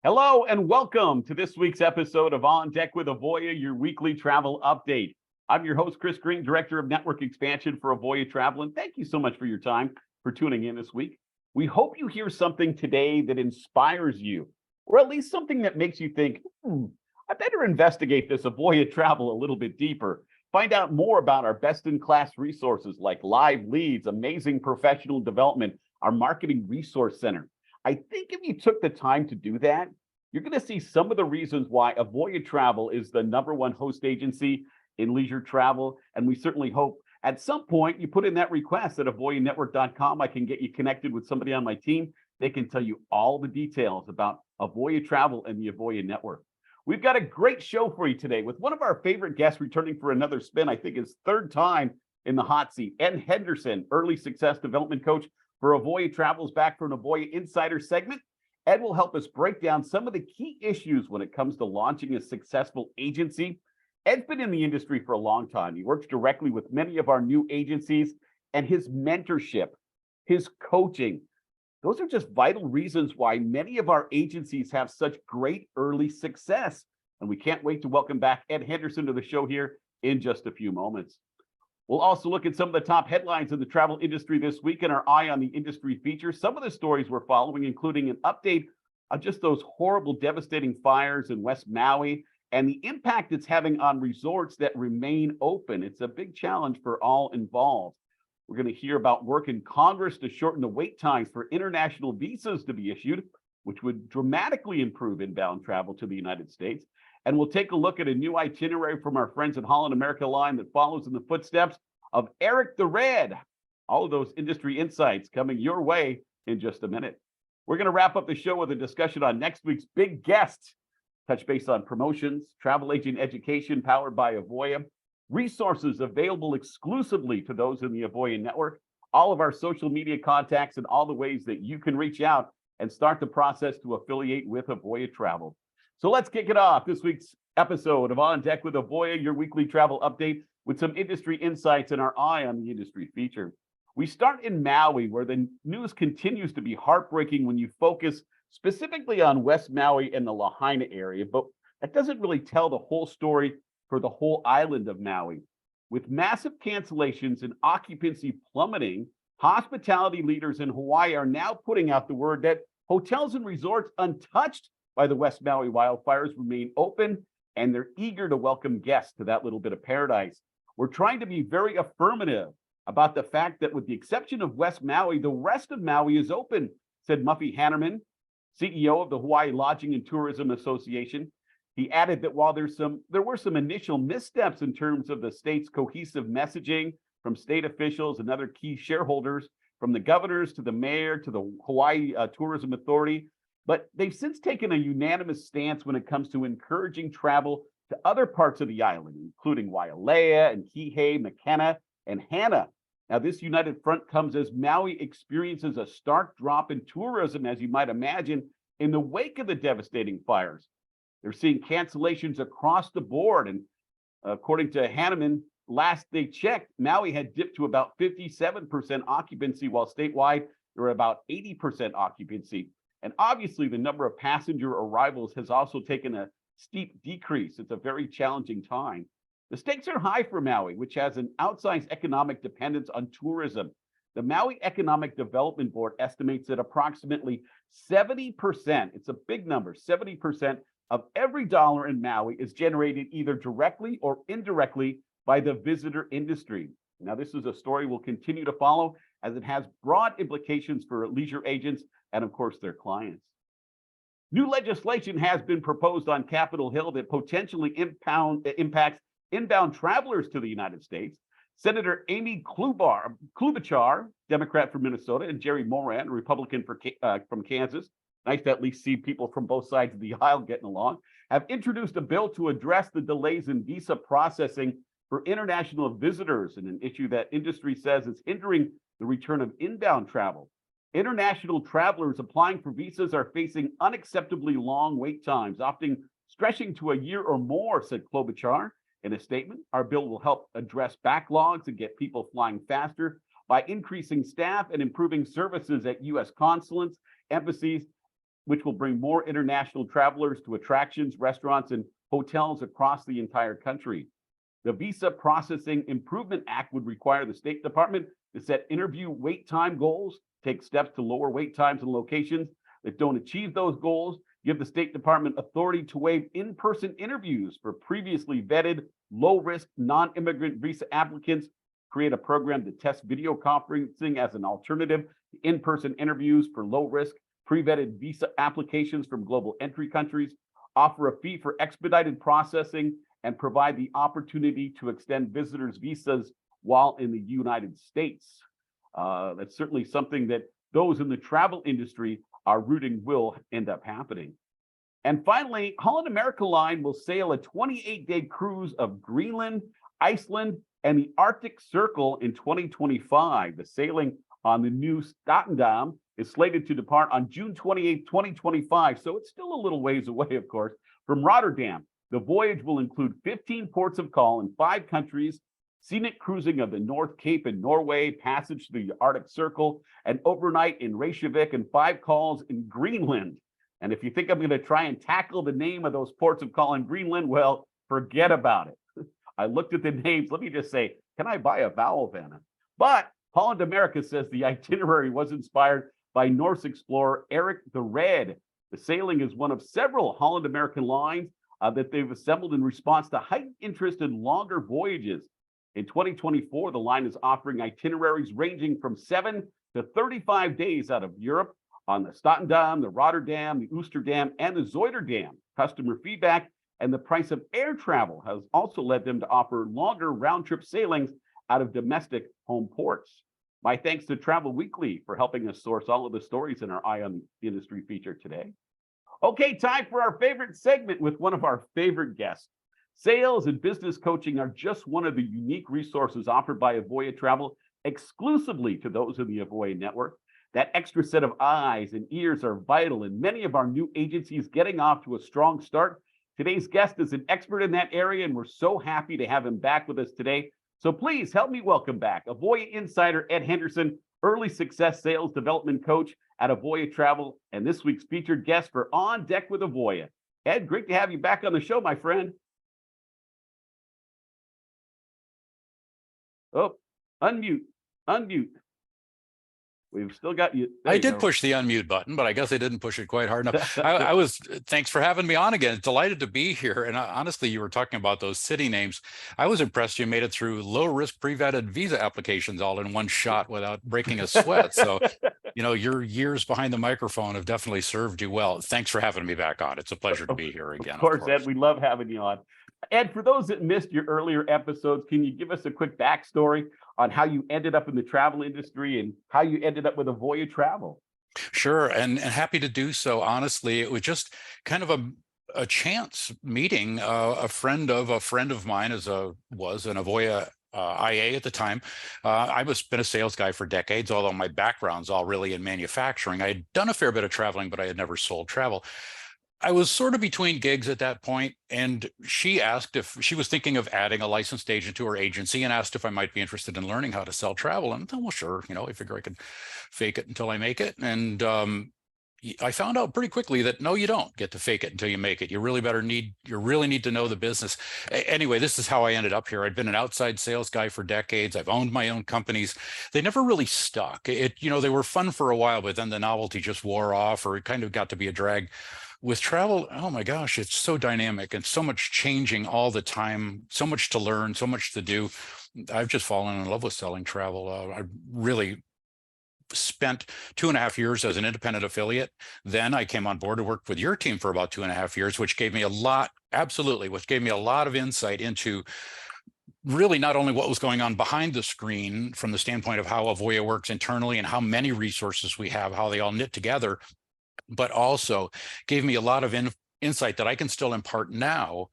Hello and welcome to this week's episode of On Deck with Avoya, your weekly travel update. I'm your host, Chris Green, Director of Network Expansion for Avoya Travel, and thank you so much for your time for tuning in this week. We hope you hear something today that inspires you, or at least something that makes you think, I better investigate this Avoya Travel a little bit deeper. Find out more about our best-in-class resources like live leads, amazing professional development, our marketing resource center. I think if you took the time to do that, you're going to see some of the reasons why Avoya Travel is the #1 host agency in leisure travel. And we certainly hope at some point you put in that request at avoyanetwork.com. I can get you connected with somebody on my team. They can tell you all the details about Avoya Travel and the Avoya Network. We've got a great show for you today with one of our favorite guests returning for another spin. I think his third time in the hot seat. Ed Henderson, early success development coach for Avoya Travel's back for an Avoya Insider segment. Ed will help us break down some of the key issues when it comes to launching a successful agency. Ed's been in the industry for a long time. He works directly with many of our new agencies, and his mentorship, his coaching, those are just vital reasons why many of our agencies have such great early success. And we can't wait to welcome back Ed Henderson to the show here in just a few moments. We'll also look at some of the top headlines in the travel industry this week and our eye on the industry features. Some of the stories we're following, including an update on just those horrible, devastating fires in West Maui and the impact it's having on resorts that remain open. It's a big challenge for all involved. We're going to hear about work in Congress to shorten the wait times for international visas to be issued, which would dramatically improve inbound travel to the United States. And we'll take a look at a new itinerary from our friends at Holland America Line that follows in the footsteps of Eric the Red. All of those industry insights coming your way in just a minute. We're going to wrap up the show with a discussion on next week's big guest, touch base on promotions, travel agent education powered by Avoya, resources available exclusively to those in the Avoya network, all of our social media contacts, and all the ways that you can reach out and start the process to affiliate with Avoya Travel. So let's kick it off. This week's episode of On Deck with Avoya, your weekly travel update with some industry insights and our eye on the industry feature. We start in Maui, where the news continues to be heartbreaking when you focus specifically on West Maui and the Lahaina area, but that doesn't really tell the whole story for the whole island of Maui. With massive cancellations and occupancy plummeting, hospitality leaders in Hawaii are now putting out the word that hotels and resorts untouched by the West Maui wildfires remain open, and they're eager to welcome guests to that little bit of paradise. We're trying to be very affirmative about the fact that with the exception of West Maui, the rest of Maui is open, said Muffy Hannerman, CEO of the Hawaii Lodging and Tourism Association. He added that while there were some initial missteps in terms of the state's cohesive messaging from state officials and other key shareholders, from the governors to the mayor to the Hawaii Tourism Authority, but they've since taken a unanimous stance when it comes to encouraging travel to other parts of the island, including Wailea and Kihei, Makena, and Hana. Now, this united front comes as Maui experiences a stark drop in tourism, as you might imagine, in the wake of the devastating fires. They're seeing cancellations across the board. And according to Hanneman, last they checked, Maui had dipped to about 57% occupancy, while statewide, there were about 80% occupancy. And obviously, the number of passenger arrivals has also taken a steep decrease. It's a very challenging time. The stakes are high for Maui, which has an outsized economic dependence on tourism. The Maui Economic Development Board estimates that approximately 70%, it's a big number, 70% of every dollar in Maui is generated either directly or indirectly by the visitor industry. Now, this is a story we'll continue to follow as it has broad implications for leisure agents and, of course, their clients. New legislation has been proposed on Capitol Hill that potentially impacts inbound travelers to the United States. Senator Amy Klobuchar, Democrat from Minnesota, and Jerry Moran, Republican from Kansas, nice to at least see people from both sides of the aisle getting along, have introduced a bill to address the delays in visa processing for international visitors, and an issue that industry says is hindering the return of inbound travel. International travelers applying for visas are facing unacceptably long wait times, often stretching to a year or more, said Klobuchar in a statement. Our bill will help address backlogs and get people flying faster by increasing staff and improving services at U.S. consulates, embassies, which will bring more international travelers to attractions, restaurants, and hotels across the entire country. The Visa Processing Improvement Act would require the State Department to set interview wait time goals, take steps to lower wait times in locations that don't achieve those goals, give the State Department authority to waive in-person interviews for previously vetted, low-risk, non-immigrant visa applicants, create a program to test video conferencing as an alternative to in-person interviews for low-risk, pre-vetted visa applications from global entry countries, offer a fee for expedited processing, and provide the opportunity to extend visitors' visas while in the United States. That's certainly something that those in the travel industry are rooting will end up happening. And finally, Holland America Line will sail a 28-day cruise of Greenland, Iceland, and the Arctic Circle in 2025. The sailing on the new Statendam is slated to depart on June 28, 2025. So it's still a little ways away, of course, from Rotterdam. The voyage will include 15 ports of call in 5 countries, scenic cruising of the North Cape in Norway, passage through the Arctic Circle, and overnight in Reykjavik, and 5 calls in Greenland. And if you think I'm going to try and tackle the name of those ports of call in Greenland, well, forget about it. I looked at the names. Let me just say, can I buy a vowel then? But Holland America says the itinerary was inspired by Norse explorer Eric the Red. The sailing is one of several Holland American lines that they've assembled in response to heightened interest in longer voyages. In 2024, the line is offering itineraries ranging from 7 to 35 days out of Europe on the Statendam, the Rotterdam, the Oosterdam, and the Zuiderdam. Customer feedback and the price of air travel has also led them to offer longer round-trip sailings out of domestic home ports. My thanks to Travel Weekly for helping us source all of the stories in our Eye on the Industry feature today. Okay, time for our favorite segment with one of our favorite guests. Sales and business coaching are just one of the unique resources offered by Avoya Travel exclusively to those in the Avoya network. That extra set of eyes and ears are vital in many of our new agencies getting off to a strong start. Today's guest is an expert in that area, and we're so happy to have him back with us today. So please help me welcome back Avoya Insider Ed Henderson, early success sales development coach at Avoya Travel, and this week's featured guest for On Deck with Avoya. Ed, great to have you back on the show, my friend. Oh, unmute. We've still got you. I did push the unmute button, but I guess I didn't push it quite hard enough. Thanks for having me on again. Delighted to be here. And honestly, you were talking about those city names. I was impressed you made it through low-risk pre-vetted visa applications all in one shot without breaking a sweat. So, your years behind the microphone have definitely served you well. Thanks for having me back on. It's a pleasure to be here again. Of course, Ed, we love having you on. Ed, for those that missed your earlier episodes, can you give us a quick backstory on how you ended up in the travel industry and how you ended up with Avoya Travel? Sure, and happy to do so. Honestly, it was just kind of a chance meeting. A friend of mine was an Avoya IA at the time. I was been a sales guy for decades, although my background's all really in manufacturing. I had done a fair bit of traveling, but I had never sold travel. I was sort of between gigs at that point, and she asked if she was thinking of adding a licensed agent to her agency and asked if I might be interested in learning how to sell travel. And I thought, well, sure, I figure I could fake it until I make it. And I found out pretty quickly that no, you don't get to fake it until you make it. You really need to know the business. Anyway, this is how I ended up here. I'd been an outside sales guy for decades. I've owned my own companies. They never really stuck. They were fun for a while, but then the novelty just wore off, or it kind of got to be a drag. With travel, oh my gosh, it's so dynamic and so much changing all the time, so much to learn, so much to do. I've just fallen in love with selling travel. I really spent 2.5 years as an independent affiliate. Then I came on board to work with your team for about 2.5 years, which gave me a lot of insight into really not only what was going on behind the screen from the standpoint of how Avoya works internally and how many resources we have, how they all knit together, but also gave me a lot of insight that I can still impart now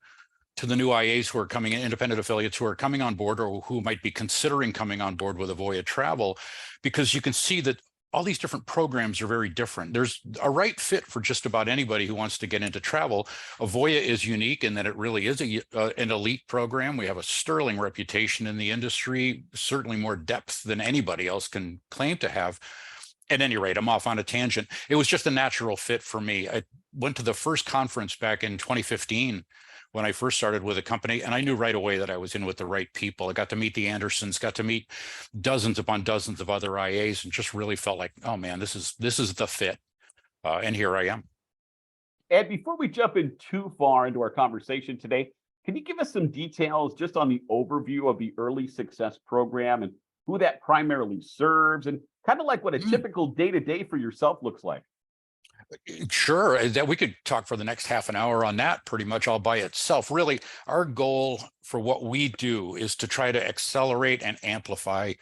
to the new IAs who are coming in, independent affiliates who are coming on board or who might be considering coming on board with Avoya Travel, because you can see that all these different programs are very different. There's a right fit for just about anybody who wants to get into travel. Avoya is unique in that it really is an elite program. We have a sterling reputation in the industry, certainly more depth than anybody else can claim to have. at any rate, I'm off on a tangent. It was just a natural fit for me. I went to the first conference back in 2015 when I first started with a company, and I knew right away that I was in with the right people. I got to meet the Andersons, got to meet dozens upon dozens of other IAs, and just really felt like, oh man, this is the fit. And here I am. Ed, before we jump in too far into our conversation today, can you give us some details just on the overview of the Early Success Program and who that primarily serves, and kind of like what a typical day-to-day for yourself looks like? Sure, that we could talk for the next half an hour on that pretty much all by itself. Really, our goal for what we do is to try to accelerate and amplify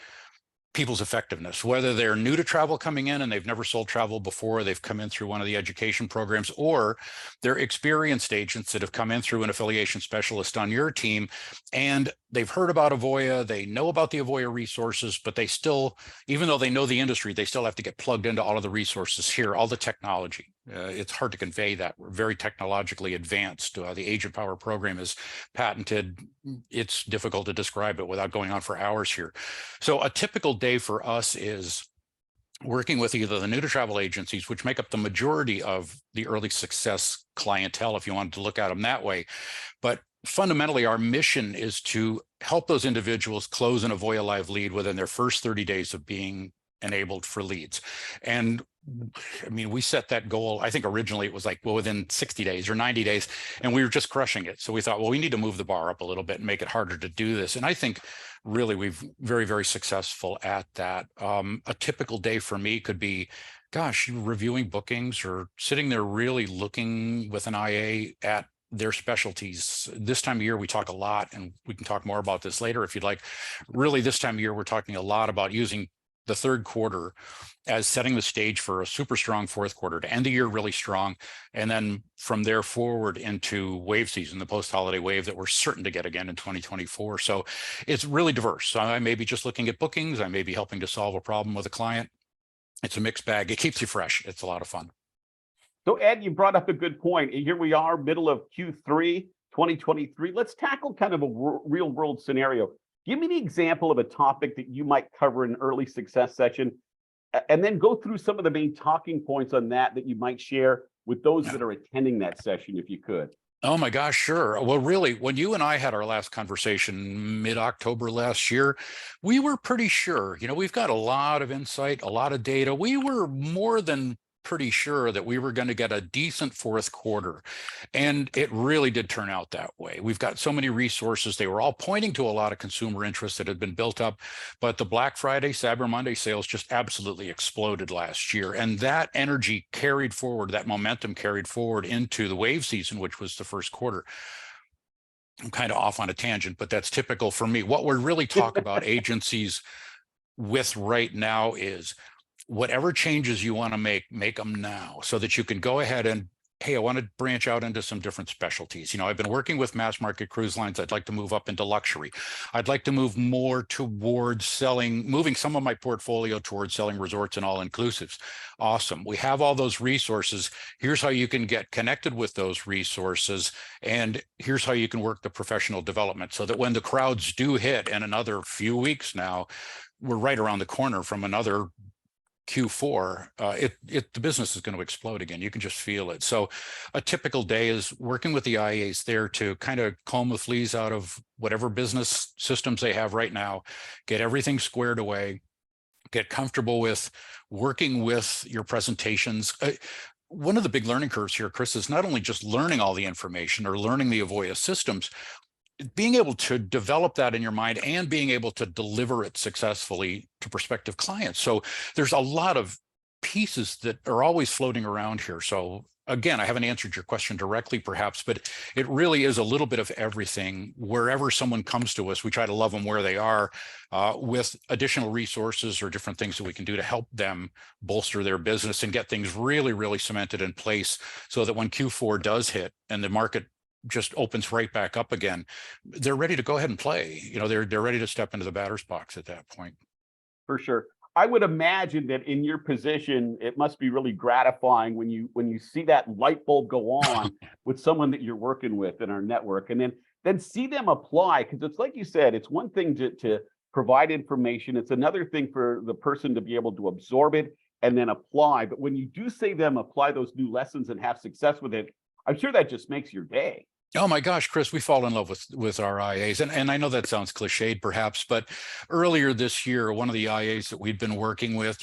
people's effectiveness, whether they're new to travel coming in and they've never sold travel before, they've come in through one of the education programs, or they're experienced agents that have come in through an affiliation specialist on your team, and they've heard about Avoya, they know about the Avoya resources, but they still, even though they know the industry, they still have to get plugged into all of the resources here, all the technology. It's hard to convey that. We're very technologically advanced. The Agent Power program is patented. It's difficult to describe it without going on for hours here. So a typical day for us is working with either the new to travel agencies, which make up the majority of the early success clientele, if you wanted to look at them that way. But fundamentally, our mission is to help those individuals close an Avoya Live lead within their first 30 days of being enabled for leads. And I mean, we set that goal, I think originally it was like, well, within 60 days or 90 days, and we were just crushing it. So we thought, well, we need to move the bar up a little bit and make it harder to do this. And I think really we've very, very successful at that. A typical day for me could be, gosh, reviewing bookings or sitting there really looking with an IA at their specialties. This time of year, we talk a lot, and we can talk more about this later if you'd like. Really, this time of year, we're talking a lot about using the third quarter as setting the stage for a super strong fourth quarter to end the year really strong. And then from there forward into wave season, the post-holiday wave that we're certain to get again in 2024. So it's really diverse. So I may be just looking at bookings. I may be helping to solve a problem with a client. It's a mixed bag. It keeps you fresh. It's a lot of fun. So Ed, you brought up a good point. Here we are, middle of Q3 2023. Let's tackle kind of a real world scenario. Give me the example of a topic that you might cover in an early success session, and then go through some of the main talking points on that you might share with those that are attending that session, if you could. Oh my gosh, sure. Well, really, when you and I had our last conversation mid-October last year, we were pretty sure, we've got a lot of insight, a lot of data. We were more than pretty sure that we were going to get a decent fourth quarter. And it really did turn out that way. We've got so many resources. They were all pointing to a lot of consumer interest that had been built up, but the Black Friday, Cyber Monday sales just absolutely exploded last year. And that energy carried forward, that momentum carried forward into the wave season, which was the first quarter. I'm kind of off on a tangent, but that's typical for me. What we're really talking about agencies with right now is whatever changes you want to make them now so that you can go ahead and, hey, I want to branch out into some different specialties. I've been working with mass market cruise lines. I'd like to move up into luxury. I'd like to move more towards moving some of my portfolio towards selling resorts and all-inclusives. Awesome. We have all those resources. Here's how you can get connected with those resources. And here's how you can work the professional development so that when the crowds do hit in another few weeks now, we're right around the corner from another Q4, the business is going to explode again. You can just feel it. So a typical day is working with the IAs there to kind of comb the fleas out of whatever business systems they have right now, get everything squared away, get comfortable with working with your presentations. One of the big learning curves here, Chris, is not only just learning all the information or learning the Avoya systems, being able to develop that in your mind and being able to deliver it successfully to prospective clients. So there's a lot of pieces that are always floating around here. So again, I haven't answered your question directly perhaps, but it really is a little bit of everything. Wherever someone comes to us, we try to love them where they are with additional resources or different things that we can do to help them bolster their business and get things really, really cemented in place so that when Q4 does hit and the market just opens right back up again, they're ready to go ahead and play. They're ready to step into the batter's box at that point. For sure. I would imagine that in your position, it must be really gratifying when you see that light bulb go on with someone that you're working with in our network, and then see them apply. Because it's like you said, it's one thing to provide information. It's another thing for the person to be able to absorb it and then apply. But when you do see them apply those new lessons and have success with it, I'm sure that just makes your day. Oh my gosh, Chris, we fall in love with our IAs. And I know that sounds cliched perhaps, but earlier this year, one of the IAs that we'd been working with,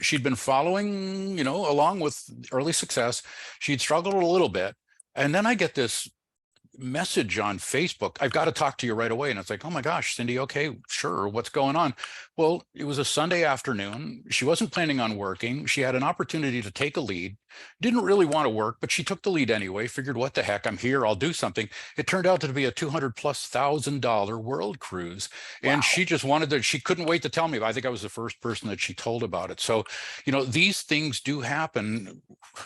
she'd been following, along with early success. She'd struggled a little bit. And then I get this message on Facebook, I've got to talk to you right away. And it's like, oh my gosh, Cindy, okay, sure. What's going on? Well, it was a Sunday afternoon. She wasn't planning on working. She had an opportunity to take a lead, didn't really want to work, but she took the lead anyway, figured, what the heck, I'm here, I'll do something. It turned out to be a $200,000+ world cruise. Wow. And she just she couldn't wait to tell me. I think I was the first person that she told about it. So, these things do happen,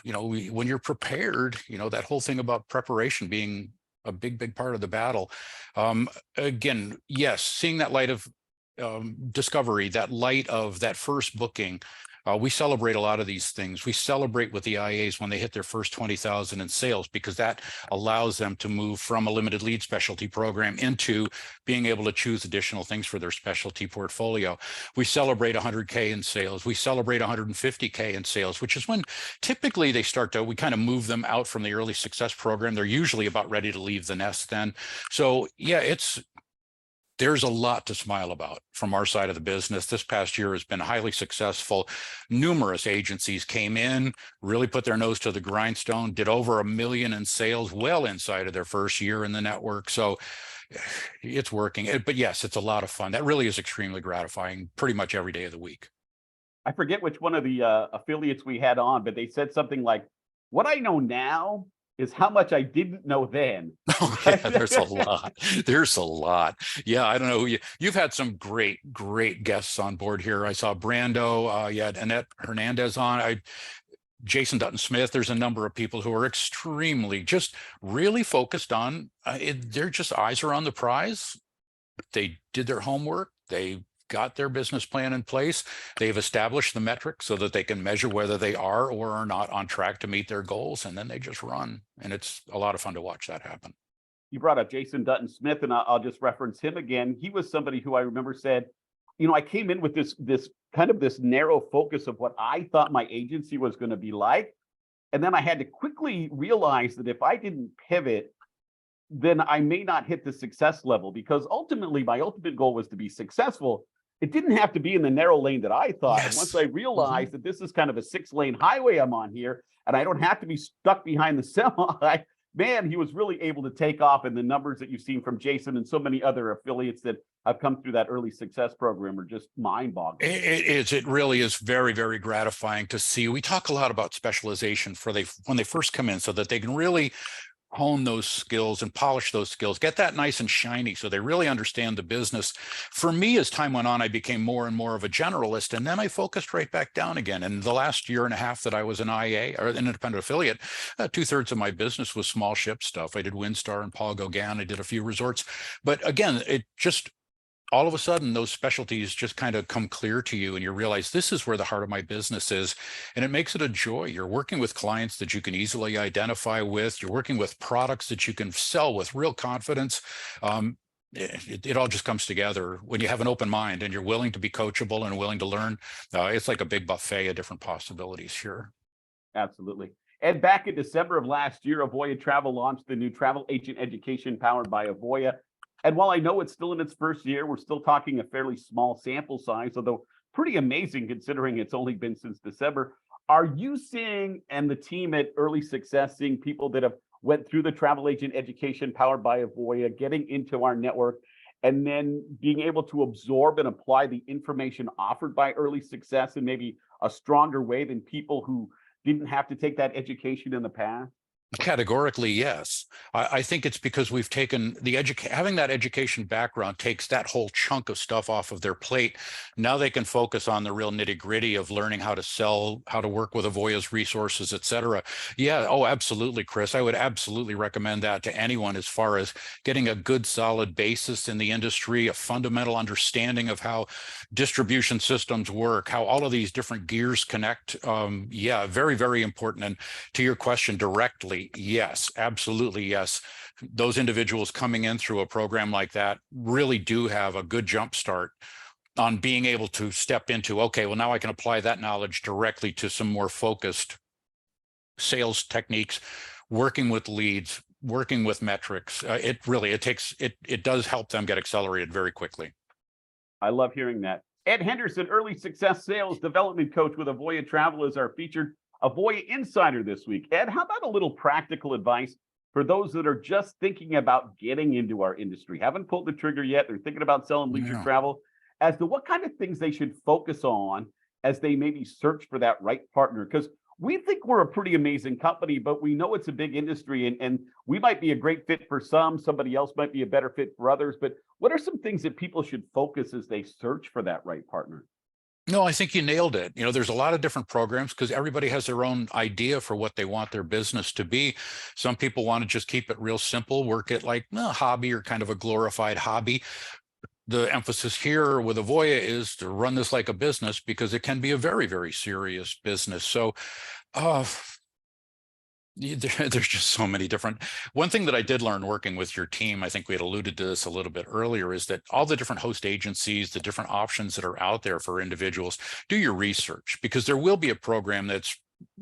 when you're prepared, that whole thing about preparation being a big part of the battle. Again, yes, seeing that light of discovery, that light of that first booking. We celebrate a lot of these things. We celebrate with the IAs when they hit their first 20,000 in sales, because that allows them to move from a limited lead specialty program into being able to choose additional things for their specialty portfolio. We celebrate 100K in sales. We celebrate 150K in sales, which is when typically we kind of move them out from the early success program. They're usually about ready to leave the nest then. So yeah, there's a lot to smile about from our side of the business. This past year has been highly successful. Numerous agencies came in, really put their nose to the grindstone, did over $1 million in sales well inside of their first year in the network. So it's working. But yes, it's a lot of fun. That really is extremely gratifying pretty much every day of the week. I forget which one of the affiliates we had on, but they said something like, what I know now is how much I didn't know then. Oh, yeah, there's a lot. There's a lot. Yeah, I don't know. You've had some great guests on board here. I saw Brando. You had Annette Hernandez on. Jason Dutton Smith. There's a number of people who are extremely just really focused on. They're just eyes are on the prize. They did their homework. They got their business plan in place. They've established the metrics so that they can measure whether they are or are not on track to meet their goals. And then they just run. And it's a lot of fun to watch that happen. You brought up Jason Dutton Smith, and I'll just reference him again. He was somebody who I remember said, I came in with this kind of this narrow focus of what I thought my agency was going to be like. And then I had to quickly realize that if I didn't pivot, then I may not hit the success level, because ultimately my ultimate goal was to be successful. It didn't have to be in the narrow lane that I thought. Yes. And once I realized that this is kind of a 6-lane highway I'm on here, and I don't have to be stuck behind the semi, man, he was really able to take off. And the numbers that you've seen from Jason and so many other affiliates that have come through that early success program are just mind-boggling. It really is very gratifying to see. We talk a lot about specialization when they first come in, so that they can really hone those skills and polish those skills, get that nice and shiny so they really understand the business. For me, as time went on, I became more and more of a generalist, and then I focused right back down again. And the last year and a half that I was an IA or an independent affiliate, 2/3 of my business was small ship stuff. I did Windstar and Paul Gauguin. I did a few resorts. But again, it just all of a sudden, those specialties just kind of come clear to you, and you realize this is where the heart of my business is. And it makes it a joy. You're working with clients that you can easily identify with. You're working with products that you can sell with real confidence. It all just comes together when you have an open mind and you're willing to be coachable and willing to learn. It's like a big buffet of different possibilities here. Absolutely. And back in December of last year, Avoya Travel launched the new travel agent education powered by Avoya. And while I know it's still in its first year, we're still talking a fairly small sample size, although pretty amazing considering it's only been since December. Are you seeing, and the team at Early Success, seeing people that have went through the travel agent education powered by Avoya, getting into our network, and then being able to absorb and apply the information offered by Early Success in maybe a stronger way than people who didn't have to take that education in the past? Categorically, yes. I think it's because we've taken having that education background takes that whole chunk of stuff off of their plate. Now they can focus on the real nitty gritty of learning how to sell, how to work with Avoya's resources, et cetera. Yeah. Oh, absolutely, Chris. I would absolutely recommend that to anyone as far as getting a good solid basis in the industry, a fundamental understanding of how distribution systems work, how all of these different gears connect. Yeah, very important. And to your question directly, yes, absolutely, yes. Those individuals coming in through a program like that really do have a good jump start on being able to step into, okay, well, now I can apply that knowledge directly to some more focused sales techniques, working with leads, working with metrics. It does help them get accelerated very quickly. I love hearing that. Ed Henderson, early success sales development coach with Avoya Travel, is our featured Avoya Insider this week. Ed, how about a little practical advice for those that are just thinking about getting into our industry, haven't pulled the trigger yet, they're thinking about selling leisure travel, as to what kind of things they should focus on as they maybe search for that right partner? Because we think we're a pretty amazing company, but we know it's a big industry, and we might be a great fit for some, somebody else might be a better fit for others. But what are some things that people should focus as they search for that right partner? No, I think you nailed it. There's a lot of different programs because everybody has their own idea for what they want their business to be. Some people want to just keep it real simple, work it like a hobby or kind of a glorified hobby. The emphasis here with Avoya is to run this like a business because it can be a very, very serious business. So there's just so many different. One thing that I did learn working with your team, I think we had alluded to this a little bit earlier, is that all the different host agencies, the different options that are out there for individuals, do your research, because there will be a program that's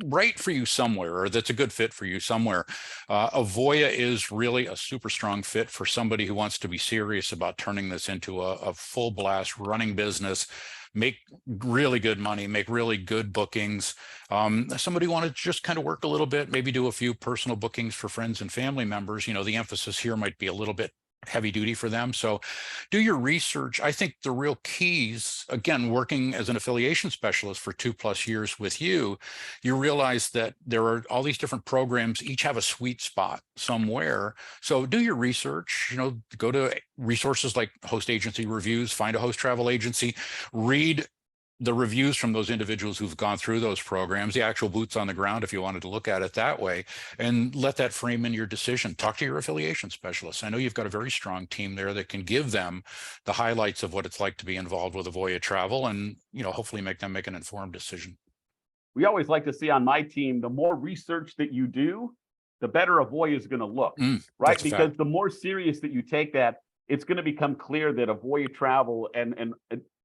right for you somewhere, or that's a good fit for you somewhere. Avoya is really a super strong fit for somebody who wants to be serious about turning this into a full blast running business, make really good money, make really good bookings. Somebody want to just kind of work a little bit, maybe do a few personal bookings for friends and family members. The emphasis here might be a little bit heavy duty for them. So do your research. I think the real keys, again, working as an affiliation specialist for 2+ years with you, you realize that there are all these different programs, each have a sweet spot somewhere. So do your research, go to resources like host agency reviews, find a host travel agency, read the reviews from those individuals who've gone through those programs, the actual boots on the ground, if you wanted to look at it that way, and let that frame in your decision. Talk to your affiliation specialists. I know you've got a very strong team there that can give them the highlights of what it's like to be involved with Avoya Travel, and hopefully make them make an informed decision. We always like to see on my team, the more research that you do, the better Avoya is going to look, right? Because the more serious that you take that, it's going to become clear that Avoya Travel and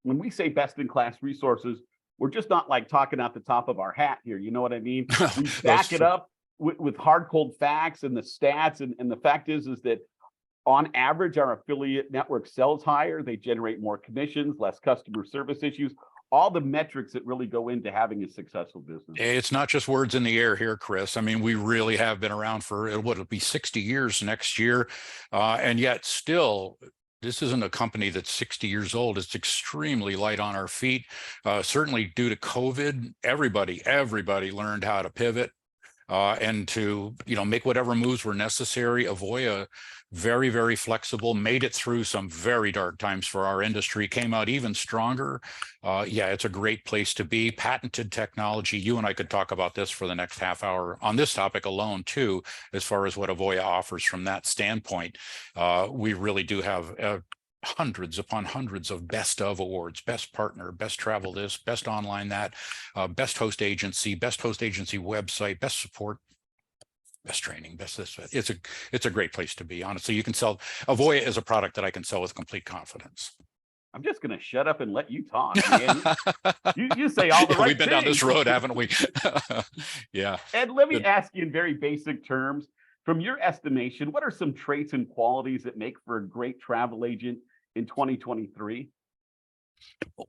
when we say best-in-class resources, we're just not like talking out the top of our hat here. You know what I mean? We back it up with hard, cold facts and the stats. And the fact is that on average, our affiliate network sells higher. They generate more commissions, less customer service issues, all the metrics that really go into having a successful business. It's not just words in the air here, Chris. I mean, we really have been around for, it'll be 60 years next year. And yet still, this isn't a company that's 60 years old. It's extremely light on our feet. Certainly due to COVID, everybody learned how to pivot and to make whatever moves were necessary. Avoya, very, very flexible, made it through some very dark times for our industry, came out even stronger. Yeah, it's a great place to be. Patented technology. You and I could talk about this for the next half hour on this topic alone too, as far as what Avoya offers from that standpoint. We really do have hundreds upon hundreds of best of awards: best partner, best travel this, best online that, best host agency website, best support, best training, best this. It's a great place to be. Honestly, you can sell. Avoya is a product that I can sell with complete confidence. I'm just going to shut up and let you talk, man. you say all the right We've been things. down this road, haven't we? Yeah. Ed, let me ask you in very basic terms, from your estimation, what are some traits and qualities that make for a great travel agent in 2023?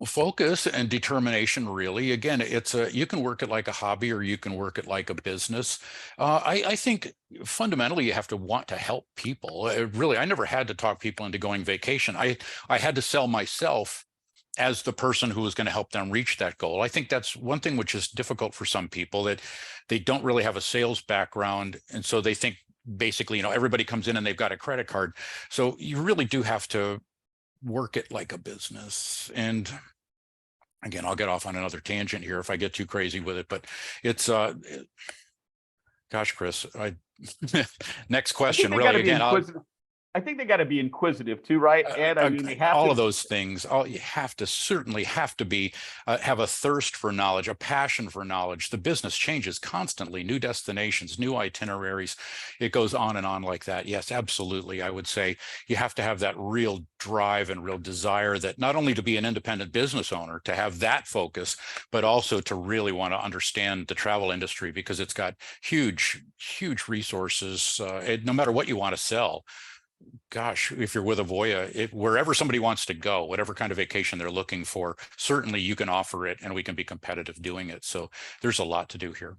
Focus and determination, really. Again, you can work it like a hobby or you can work it like a business. I think fundamentally you have to want to help people. Really, I never had to talk people into going vacation. I had to sell myself as the person who was going to help them reach that goal. I think that's one thing which is difficult for some people, that they don't really have a sales background. And so they think basically, everybody comes in and they've got a credit card. So you really do have to work it like a business. And again, I'll get off on another tangent here if I get too crazy with it, but it's gosh, Chris, next question. Really, again, I think they got to be inquisitive too, right, Ed? I mean, they have all to. of those things. You have to certainly have to be have a thirst for knowledge, a passion for knowledge. The business changes constantly, new destinations, new itineraries. It goes on and on like that. Yes, absolutely. I would say you have to have that real drive and real desire, that not only to be an independent business owner, to have that focus, but also to really want to understand the travel industry, because it's got huge resources. No matter what you want to sell, gosh, if you're with Avoya, wherever somebody wants to go, whatever kind of vacation they're looking for, certainly you can offer it, and we can be competitive doing it. So there's a lot to do here.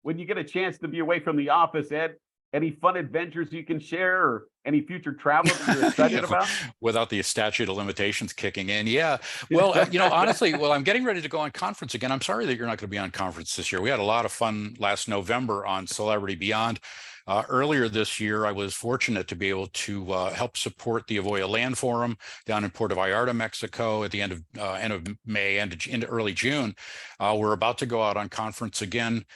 When you get a chance to be away from the office, Ed, any fun adventures you can share, or any future travel that you're excited about? Without the statute of limitations kicking in. Yeah. Well, honestly, I'm getting ready to go on conference again. I'm sorry that you're not going to be on conference this year. We had a lot of fun last November on Celebrity Beyond. Earlier this year, I was fortunate to be able to help support the Avoya Land Forum down in Puerto Vallarta, Mexico, at the end of May and into early June. We're about to go out on conference again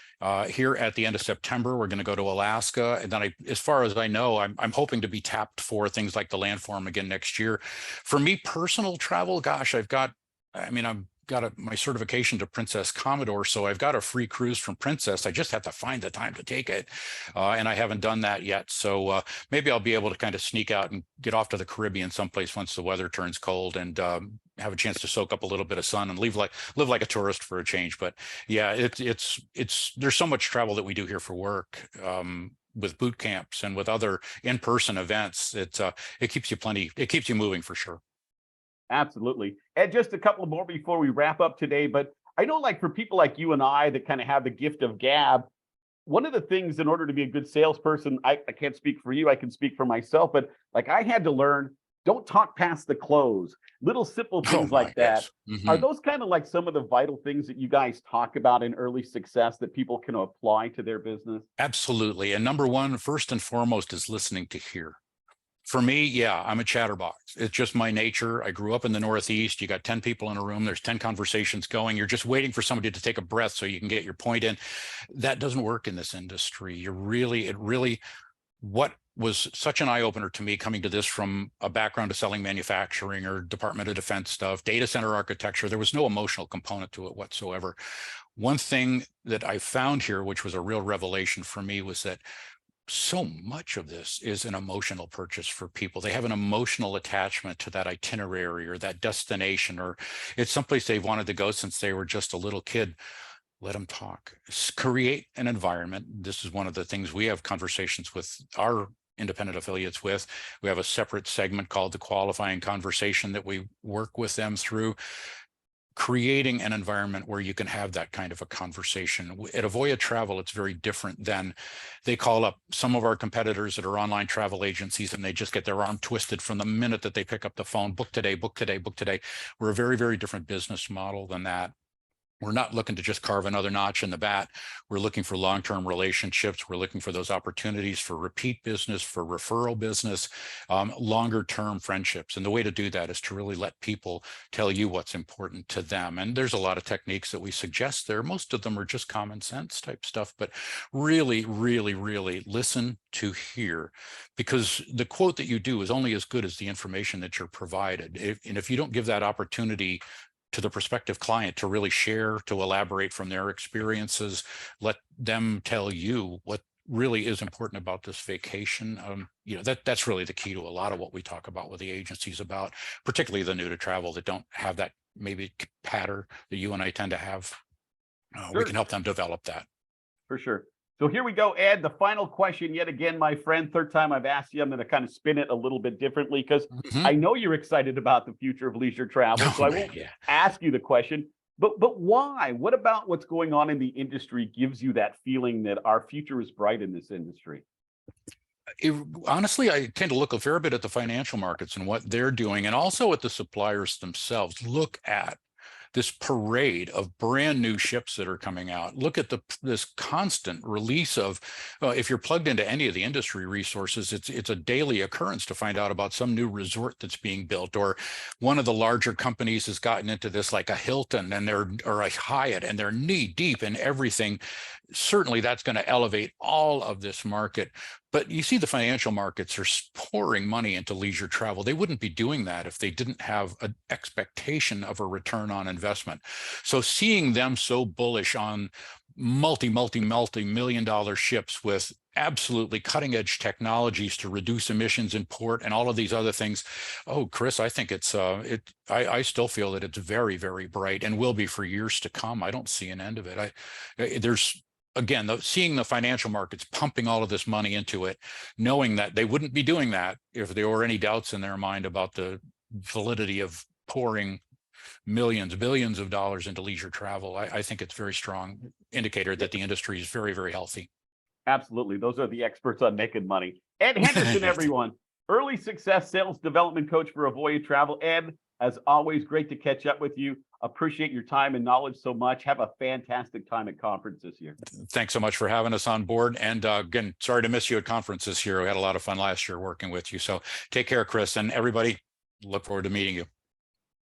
here at the end of September. We're going to go to Alaska, and then as far as I know, I'm hoping to be tapped for things like the Land Forum again next year. For me, personal travel, gosh, I've got my certification to Princess Commodore, so I've got a free cruise from Princess. I just have to find the time to take it, and I haven't done that yet. So maybe I'll be able to kind of sneak out and get off to the Caribbean someplace once the weather turns cold, and have a chance to soak up a little bit of sun and live like a tourist for a change. But yeah, it's there's so much travel that we do here for work. With boot camps and with other in-person events, it keeps you moving for sure. Absolutely. And just a couple more before we wrap up today. But I know, like, for people like you and I that kind of have the gift of gab, one of the things in order to be a good salesperson, I can't speak for you, I can speak for myself, but like I had to learn, don't talk past the close. Little simple things like that. Yes. Are those kind of like some of the vital things that you guys talk about in early success that people can apply to their business? Absolutely. And number one, first and foremost, is listening to hear. For me, yeah, I'm a chatterbox. It's just my nature. I grew up in the Northeast. You got 10 people in a room. There's 10 conversations going. You're just waiting for somebody to take a breath so you can get your point in. That doesn't work in this industry. What was such an eye-opener to me coming to this from a background of selling manufacturing or Department of Defense stuff, data center architecture, there was no emotional component to it whatsoever. One thing that I found here, which was a real revelation for me, was that so much of this is an emotional purchase for people. They have an emotional attachment to that itinerary or that destination, or it's someplace they've wanted to go since they were just a little kid. Let them talk. Create an environment. This is one of the things we have conversations with our independent affiliates with. We have a separate segment called the qualifying conversation that we work with them through. Creating an environment where you can have that kind of a conversation. At Avoya Travel, it's very different than they call up some of our competitors that are online travel agencies, and they just get their arm twisted from the minute that they pick up the phone. Book today, book today, book today. We're a very, very different business model than that. We're not looking to just carve another notch in the bat. We're looking for long-term relationships. We're looking for those opportunities for repeat business, for referral business, longer-term friendships. And the way to do that is to really let people tell you what's important to them. And there's a lot of techniques that we suggest there. Most of them are just common sense type stuff, but really, really, really listen to hear, because the quote that you do is only as good as the information that you're provided. And if you don't give that opportunity to the prospective client to really share, to elaborate from their experiences, let them tell you what really is important about this vacation. That's really the key to a lot of what we talk about with the agencies, about particularly the new to travel that don't have that maybe pattern that you and I tend to have. Sure. We can help them develop that. For sure. So here we go, Ed. The final question yet again, my friend. Third time I've asked you. I'm going to kind of spin it a little bit differently, because I know you're excited about the future of leisure travel. So I won't ask you the question, but why? What about what's going on in the industry gives you that feeling that our future is bright in this industry? Honestly, I tend to look a fair bit at the financial markets and what they're doing, and also at the suppliers themselves. Look at this parade of brand new ships that are coming out. Look at this constant release of, if you're plugged into any of the industry resources, it's a daily occurrence to find out about some new resort that's being built, or one of the larger companies has gotten into this, like a Hilton or a Hyatt, and they're knee deep in everything. Certainly that's going to elevate all of this market. But you see the financial markets are pouring money into leisure travel. They wouldn't be doing that if they didn't have an expectation of a return on investment. So seeing them so bullish on multi-million dollar ships with absolutely cutting edge technologies to reduce emissions in port and all of these other things. Oh, Chris, I think I still feel that it's very, very bright and will be for years to come. I don't see an end of it. There's, again, seeing the financial markets pumping all of this money into it, knowing that they wouldn't be doing that if there were any doubts in their mind about the validity of pouring millions, billions of dollars into leisure travel. I think it's a very strong indicator that the industry is very, very healthy. Absolutely. Those are the experts on making money. Ed Henderson, everyone, early success sales development coach for Avoya Travel. Ed, as always, great to catch up with you. Appreciate your time and knowledge so much. Have a fantastic time at conference this year. Thanks so much for having us on board. And again, sorry to miss you at conference this year. We had a lot of fun last year working with you. So take care, Chris, and everybody. Look forward to meeting you.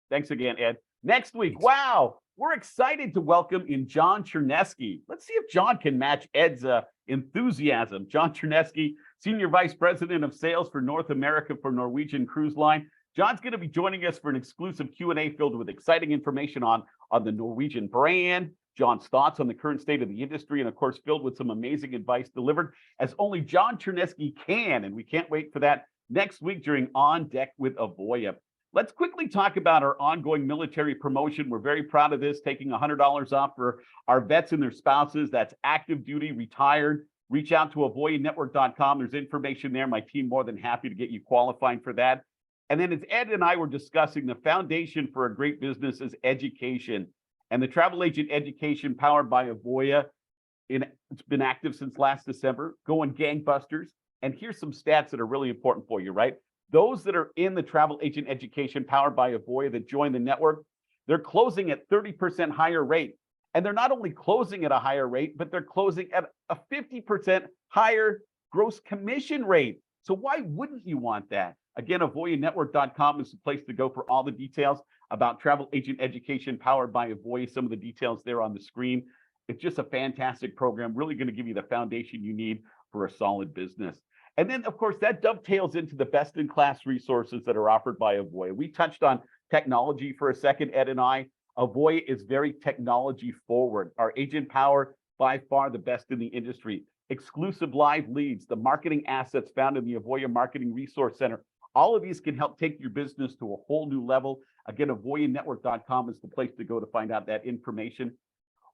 Thanks again, Ed. Next week, wow, we're excited to welcome in John Chernesky. Let's see if John can match Ed's enthusiasm. John Chernesky, Senior Vice President of Sales for North America for Norwegian Cruise Line. John's going to be joining us for an exclusive Q&A filled with exciting information on the Norwegian brand, John's thoughts on the current state of the industry, and of course, filled with some amazing advice delivered as only John Chernesky can. And we can't wait for that next week during On Deck with Avoya. Let's quickly talk about our ongoing military promotion. We're very proud of this, taking $100 off for our vets and their spouses. That's active duty, retired. Reach out to avoyanetwork.com. There's information there. My team more than happy to get you qualifying for that. And then as Ed and I were discussing, the foundation for a great business is education. And the travel agent education powered by Avoya, it's been active since last December, going gangbusters. And here's some stats that are really important for you, right? Those that are in the travel agent education powered by Avoya that join the network, they're closing at 30% higher rate. And they're not only closing at a higher rate, but they're closing at a 50% higher gross commission rate. So why wouldn't you want that? Again, avoyanetwork.com is the place to go for all the details about travel agent education powered by Avoya. Some of the details there on the screen. It's just a fantastic program, really going to give you the foundation you need for a solid business. And then, of course, that dovetails into the best-in-class resources that are offered by Avoya. We touched on technology for a second, Ed and I. Avoya is very technology forward. Our agent power, by far the best in the industry. Exclusive live leads, the marketing assets found in the Avoya Marketing Resource Center. All of these can help take your business to a whole new level. Again, avoyanetwork.com is the place to go to find out that information.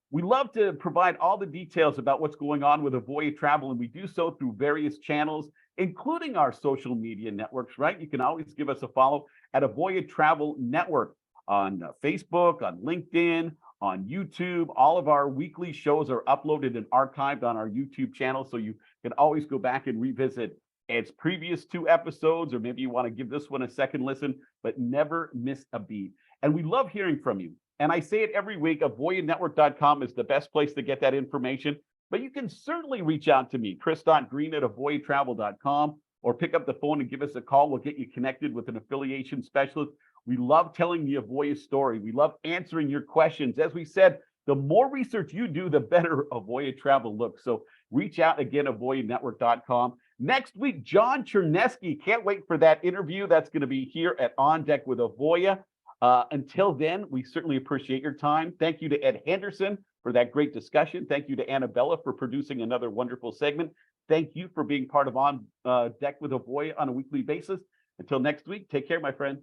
We love to provide all the details about what's going on with Avoya Travel, and we do so through various channels, including our social media networks, right? You can always give us a follow at Avoya Travel Network on Facebook, on LinkedIn, on YouTube. All of our weekly shows are uploaded and archived on our YouTube channel, so you can always go back and revisit Ed's previous 2 episodes, or maybe you want to give this one a second listen, but never miss a beat. And we love hearing from you. And I say it every week, avoyanetwork.com is the best place to get that information. But you can certainly reach out to me, chris.green@avoyatravel.com, or pick up the phone and give us a call. We'll get you connected with an affiliation specialist. We love telling the Avoya story. We love answering your questions. As we said, the more research you do, the better Avoya Travel looks. So reach out again, avoyanetwork.com. Next week, John Chernesky. Can't wait for that interview. That's going to be here at On Deck with Avoya. Until then, we certainly appreciate your time. Thank you to Ed Henderson for that great discussion. Thank you to Annabella for producing another wonderful segment. Thank you for being part of On Deck with Avoya on a weekly basis. Until next week, take care, my friend.